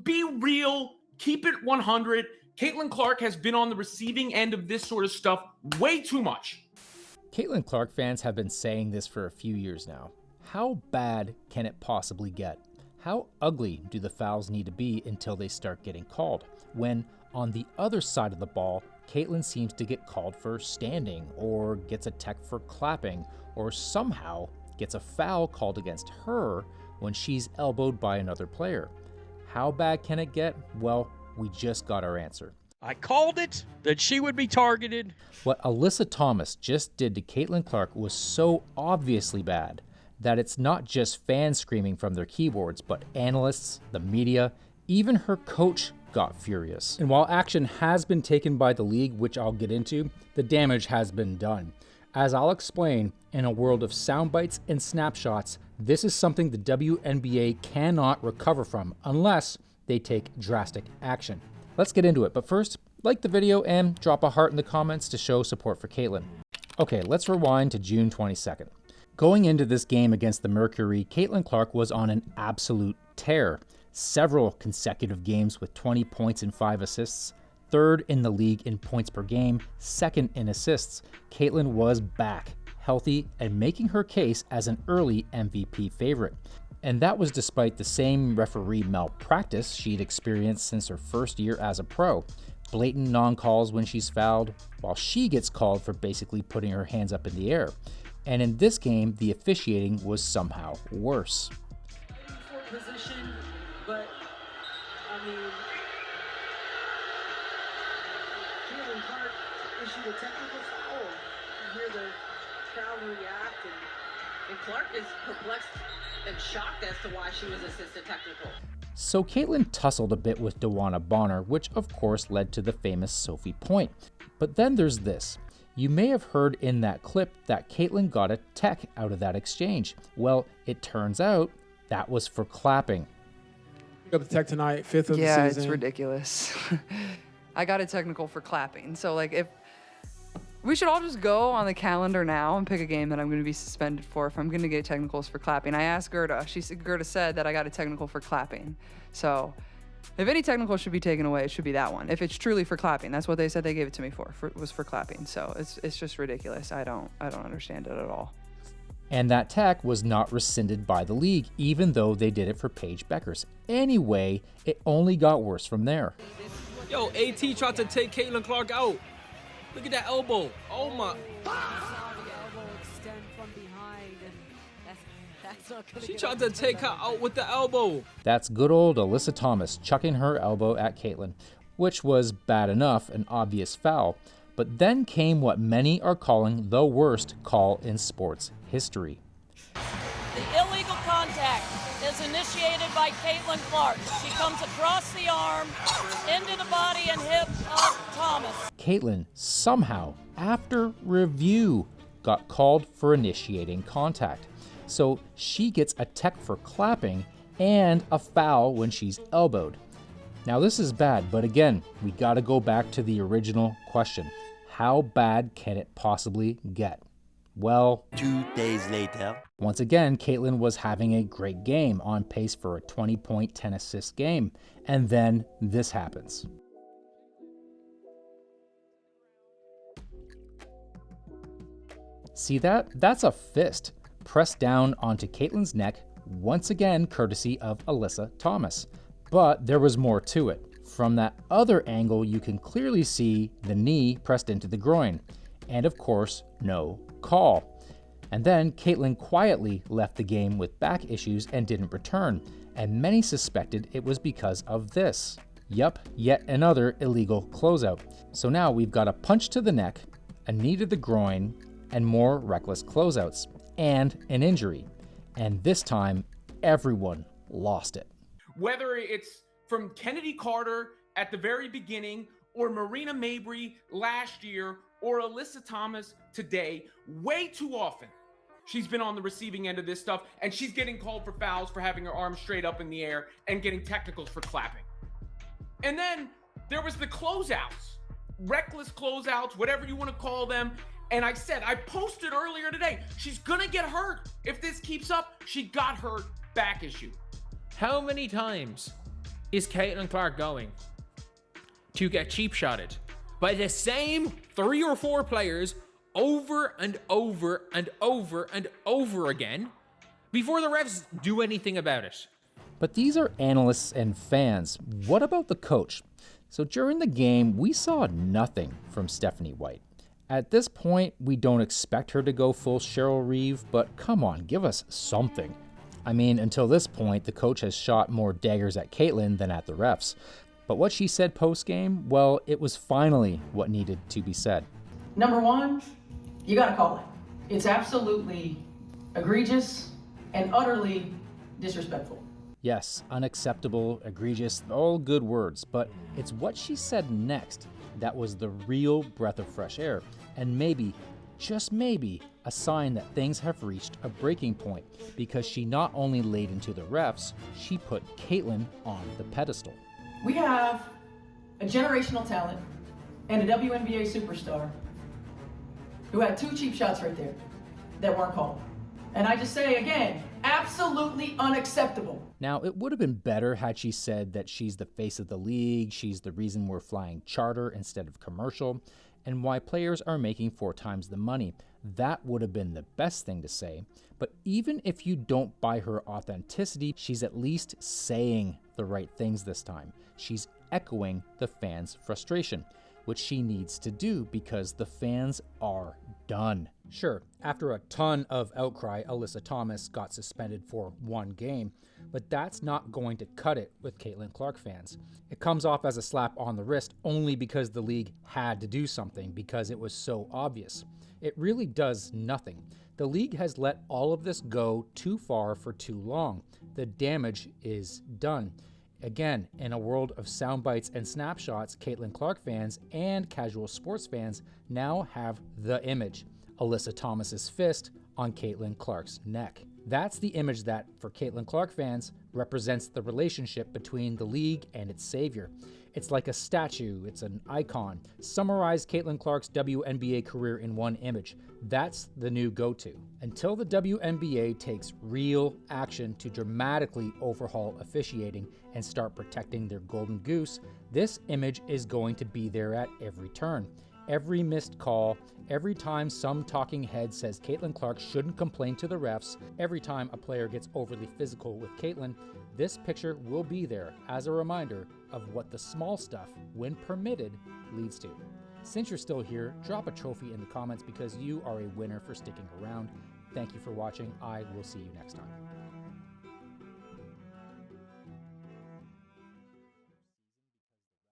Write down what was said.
Be real. Keep it 100. Caitlin Clark has been on the receiving end of this sort of stuff way too much. Caitlin Clark fans have been saying this for a few years now. How bad can it possibly get? How ugly do the fouls need to be until they start getting called? When, on the other side of the ball, Caitlin seems to get called for standing, or gets a tech for clapping, or somehow gets a foul called against her when she's elbowed by another player. How bad can it get? Well, we just got our answer. I called it that she would be targeted. What Alyssa Thomas just did to Caitlin Clark was so obviously bad that it's not just fans screaming from their keyboards, but analysts, the media, even her coach got furious. And while action has been taken by the league, which I'll get into, the damage has been done. As I'll explain, in a world of sound bites and snapshots, this is something the WNBA cannot recover from unless they take drastic action. Let's get into it, but first, like the video and drop a heart in the comments to show support for Caitlin. Okay, let's rewind to June 22nd. Going into this game against the Mercury, Caitlin Clark was on an absolute tear. Several consecutive games with 20 points and 5 assists, third in the league in points per game, second in assists. Caitlin was back, healthy, and making her case as an early MVP favorite. And that was despite the same referee malpractice she'd experienced since her first year as a pro. Blatant non-calls when she's fouled, while she gets called for basically putting her hands up in the air. And in this game, the officiating was somehow worse. Position, but I mean, Caitlin Clark issued a technical foul. You hear the crowd react, and Clark is perplexed and shocked as to why she was assisted technical. So Caitlin tussled a bit with Dawana Bonner, which of course led to the famous Sophie point. But then there's this. You may have heard in that clip that Caitlin got a tech out of that exchange. Well, it turns out that was for clapping. We got the tech tonight, 5th of the season. Yeah, it's ridiculous. I got a technical for clapping. So like if we should all just go on the calendar now and pick a game that I'm going to be suspended for if I'm going to get technicals for clapping. I asked Gerda. Gerda said that I got a technical for clapping. So if any technical should be taken away, it should be that one. If it's truly for clapping, that's what they said they gave it to me for was for clapping. So it's just ridiculous. I don't understand it at all. And that tech was not rescinded by the league, even though they did it for Paige Beckers. Anyway, it only got worse from there. Yo, AT tried to take Caitlin Clark out. Look at that elbow. Oh my. She tried to take her out with the elbow. That's good old Alyssa Thomas chucking her elbow at Caitlin, which was bad enough, an obvious foul. But then came what many are calling the worst call in sports history. The illegal contact is initiated by Caitlin Clark. She comes across the arm, into the body and hip of Thomas. Caitlin somehow, after review, got called for initiating contact. So she gets a tech for clapping and a foul when she's elbowed. Now this is bad, but again, we gotta go back to the original question. How bad can it possibly get? Well, 2 days later. Once again, Caitlin was having a great game, on pace for a 20-point, 10-assist game. And then this happens. See that? That's a fist pressed down onto Caitlin's neck, once again courtesy of Alyssa Thomas. But there was more to it. From that other angle, you can clearly see the knee pressed into the groin. And of course, no call. And then Caitlin quietly left the game with back issues and didn't return. And many suspected it was because of this. Yup, yet another illegal closeout. So now we've got a punch to the neck, a knee to the groin, and more reckless closeouts, and an injury. And this time, everyone lost it. Whether it's from Kennedy Carter at the very beginning, or Marina Mabry last year, or Alyssa Thomas today, way too often she's been on the receiving end of this stuff, and she's getting called for fouls for having her arms straight up in the air and getting technicals for clapping. And then there was the closeouts, reckless closeouts, whatever you want to call them. And I said, I posted earlier today, she's gonna get hurt. If this keeps up, she got hurt back issue. How many times is Caitlin Clark going to get cheap shotted by the same 3 or 4 players over and over and over and over again before the refs do anything about it? But these are analysts and fans. What about the coach? So during the game, we saw nothing from Stephanie White. At this point, we don't expect her to go full Cheryl Reeve, but come on, give us something. I mean, until this point, the coach has shot more daggers at Caitlin than at the refs. But what she said post-game, well, it was finally what needed to be said. Number one, you gotta call it. It's absolutely egregious and utterly disrespectful. Yes, unacceptable, egregious, all good words, but it's what she said next that was the real breath of fresh air, and maybe, just maybe, a sign that things have reached a breaking point, because she not only laid into the refs, she put Caitlin on the pedestal. We have a generational talent and a WNBA superstar who had 2 cheap shots right there that weren't called. And I just say again, absolutely unacceptable. Now, it would have been better had she said that she's the face of the league, she's the reason we're flying charter instead of commercial, and why players are making 4 times the money. That would have been the best thing to say. But even if you don't buy her authenticity, she's at least saying the right things this time. She's echoing the fans' frustration, which she needs to do because the fans are done. Sure, after a ton of outcry, Alyssa Thomas got suspended for 1 game, but that's not going to cut it with Caitlin Clark fans. It comes off as a slap on the wrist only because the league had to do something, because it was so obvious. It really does nothing. The league has let all of this go too far for too long. The damage is done. Again, in a world of sound bites and snapshots, Caitlin Clark fans and casual sports fans now have the image. Alyssa Thomas's fist on Caitlin Clark's neck. That's the image that, for Caitlin Clark fans, represents the relationship between the league and its savior. It's like a statue, it's an icon. Summarize Caitlin Clark's WNBA career in one image. That's the new go-to. Until the WNBA takes real action to dramatically overhaul officiating and start protecting their golden goose, this image is going to be there at every turn. Every missed call, every time some talking head says Caitlin Clark shouldn't complain to the refs, every time a player gets overly physical with Caitlin, this picture will be there as a reminder of what the small stuff, when permitted, leads to. Since you're still here, drop a trophy in the comments because you are a winner for sticking around. Thank you for watching. I will see you next time.